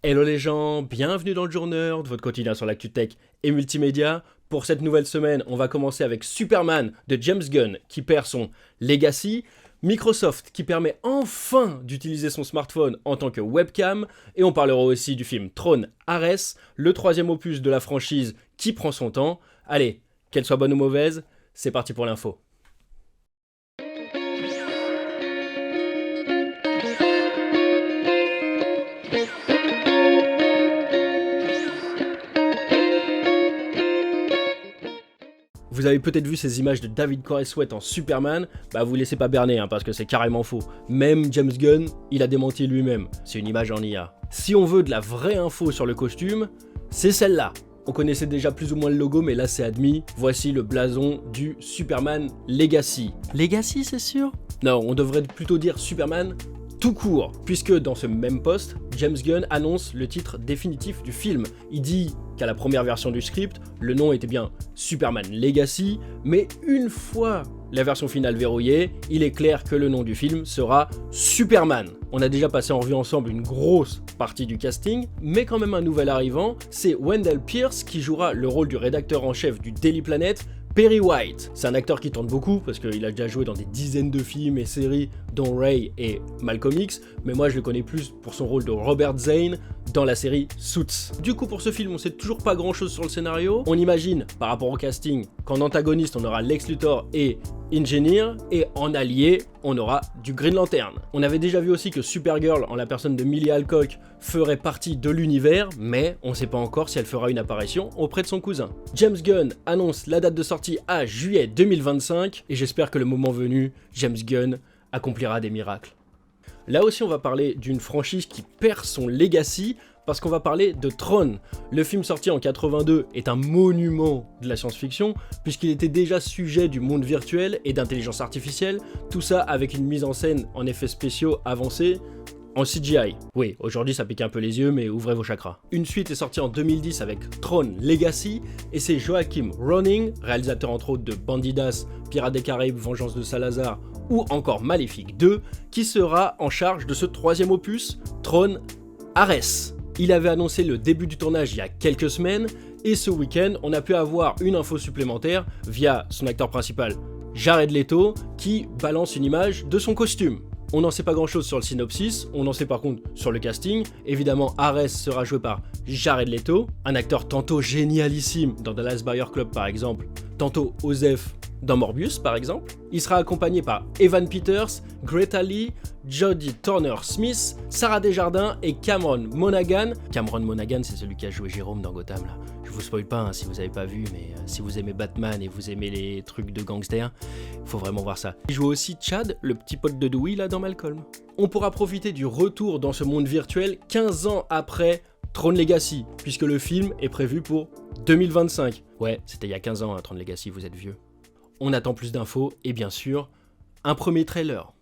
Hello les gens, bienvenue dans le Journeur, votre quotidien sur l'actu tech et multimédia. Pour cette nouvelle semaine, on va commencer avec Superman de James Gunn qui perd son Legacy, Microsoft qui permet enfin d'utiliser son smartphone en tant que webcam, et on parlera aussi du film Tron Ares, le troisième opus de la franchise qui prend son temps. Allez, qu'elle soit bonne ou mauvaise, c'est parti pour l'info. Vous avez peut-être vu ces images de David Corenswet en Superman, vous laissez pas berner parce que c'est carrément faux. Même James Gunn, il a démenti lui-même, c'est une image en IA. Si on veut de la vraie info sur le costume, c'est celle-là. On connaissait déjà plus ou moins le logo, mais là c'est admis. Voici le blason du Superman Legacy. Legacy, c'est sûr ? Non, on devrait plutôt dire Superman tout court, puisque dans ce même post, James Gunn annonce le titre définitif du film. Il dit qu'à la première version du script, le nom était bien Superman Legacy, mais une fois la version finale verrouillée, il est clair que le nom du film sera Superman. On a déjà passé en revue ensemble une grosse partie du casting, mais quand même un nouvel arrivant, c'est Wendell Pierce qui jouera le rôle du rédacteur en chef du Daily Planet, Perry White. C'est un acteur qui tente beaucoup parce qu'il a déjà joué dans des dizaines de films et séries dont Ray et Malcolm X, mais moi je le connais plus pour son rôle de Robert Zane dans la série Suits. Du coup pour ce film on sait toujours pas grand chose sur le scénario, on imagine par rapport au casting qu'en antagoniste on aura Lex Luthor et Engineer, et en allié on aura du Green Lantern. On avait déjà vu aussi que Supergirl en la personne de Millie Alcock ferait partie de l'univers, mais on sait pas encore si elle fera une apparition auprès de son cousin. James Gunn annonce la date de sortie à juillet 2025 et j'espère que le moment venu, James Gunn accomplira des miracles. Là aussi on va parler d'une franchise qui perd son legacy parce qu'on va parler de Tron. Le film sorti en 82 est un monument de la science-fiction puisqu'il était déjà sujet du monde virtuel et d'intelligence artificielle, tout ça avec une mise en scène en effets spéciaux avancés en CGI. Oui, aujourd'hui ça pique un peu les yeux, mais ouvrez vos chakras. Une suite est sortie en 2010 avec Tron Legacy, et c'est Joachim Ronning, réalisateur entre autres de Bandidas, Pirates des Caraïbes, Vengeance de Salazar, ou encore Maléfique 2, qui sera en charge de ce troisième opus, Tron Ares. Il avait annoncé le début du tournage il y a quelques semaines, et ce week-end, on a pu avoir une info supplémentaire via son acteur principal, Jared Leto, qui balance une image de son costume. On n'en sait pas grand chose sur le synopsis, on en sait par contre sur le casting. Évidemment, Ares sera joué par Jared Leto, un acteur tantôt génialissime dans Dallas Buyers Club par exemple, tantôt Osef dans Morbius par exemple. Il sera accompagné par Evan Peters, Greta Lee, Jodie Turner-Smith, Sarah Desjardins et Cameron Monaghan. Cameron Monaghan, c'est celui qui a joué Jérôme dans Gotham là. Je vous spoil pas si vous n'avez pas vu, mais si vous aimez Batman et vous aimez les trucs de gangsters, faut vraiment voir ça. Il joue aussi Chad, le petit pote de Dewey là dans Malcolm. On pourra profiter du retour dans ce monde virtuel 15 ans après Tron Legacy, puisque le film est prévu pour 2025. Ouais, c'était il y a 15 ans Tron Legacy, vous êtes vieux. On attend plus d'infos et bien sûr, un premier trailer.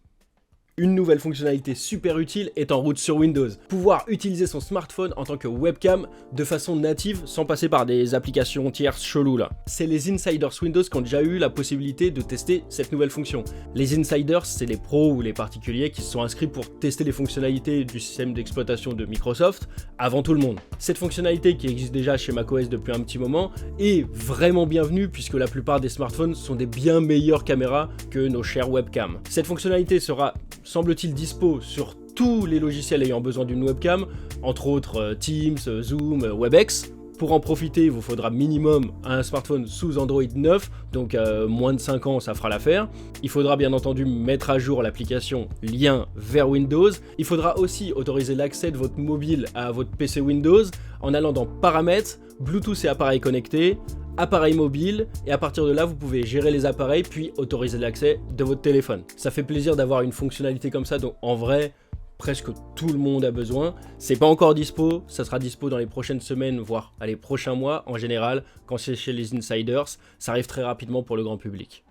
Une nouvelle fonctionnalité super utile est en route sur Windows. Pouvoir utiliser son smartphone en tant que webcam de façon native sans passer par des applications tierces cheloues là. C'est les insiders Windows qui ont déjà eu la possibilité de tester cette nouvelle fonction. Les insiders, c'est les pros ou les particuliers qui se sont inscrits pour tester les fonctionnalités du système d'exploitation de Microsoft avant tout le monde. Cette fonctionnalité qui existe déjà chez macOS depuis un petit moment est vraiment bienvenue puisque la plupart des smartphones sont des bien meilleures caméras que nos chères webcams. Cette fonctionnalité sera semble-t-il dispo sur tous les logiciels ayant besoin d'une webcam, entre autres Teams, Zoom, Webex. Pour en profiter, il vous faudra minimum un smartphone sous Android 9, donc moins de 5 ans, ça fera l'affaire. Il faudra bien entendu mettre à jour l'application Lien vers Windows. Il faudra aussi autoriser l'accès de votre mobile à votre PC Windows en allant dans Paramètres, Bluetooth et appareils connectés, appareil mobile, et à partir de là vous pouvez gérer les appareils puis autoriser l'accès de votre téléphone. Ça fait plaisir d'avoir une fonctionnalité comme ça, donc en vrai presque tout le monde a besoin. C'est pas encore dispo, ça sera dispo dans les prochaines semaines voire les prochains mois. En général quand c'est chez les insiders ça arrive très rapidement pour le grand public.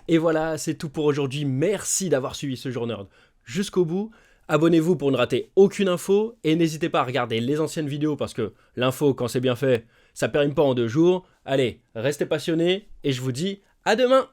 Et voilà, c'est tout pour aujourd'hui. Merci d'avoir suivi ce Journeur jusqu'au bout. Abonnez-vous pour ne rater aucune info et n'hésitez pas à regarder les anciennes vidéos parce que l'info quand c'est bien fait ça périme pas en 2 jours. Allez, restez passionnés et je vous dis à demain.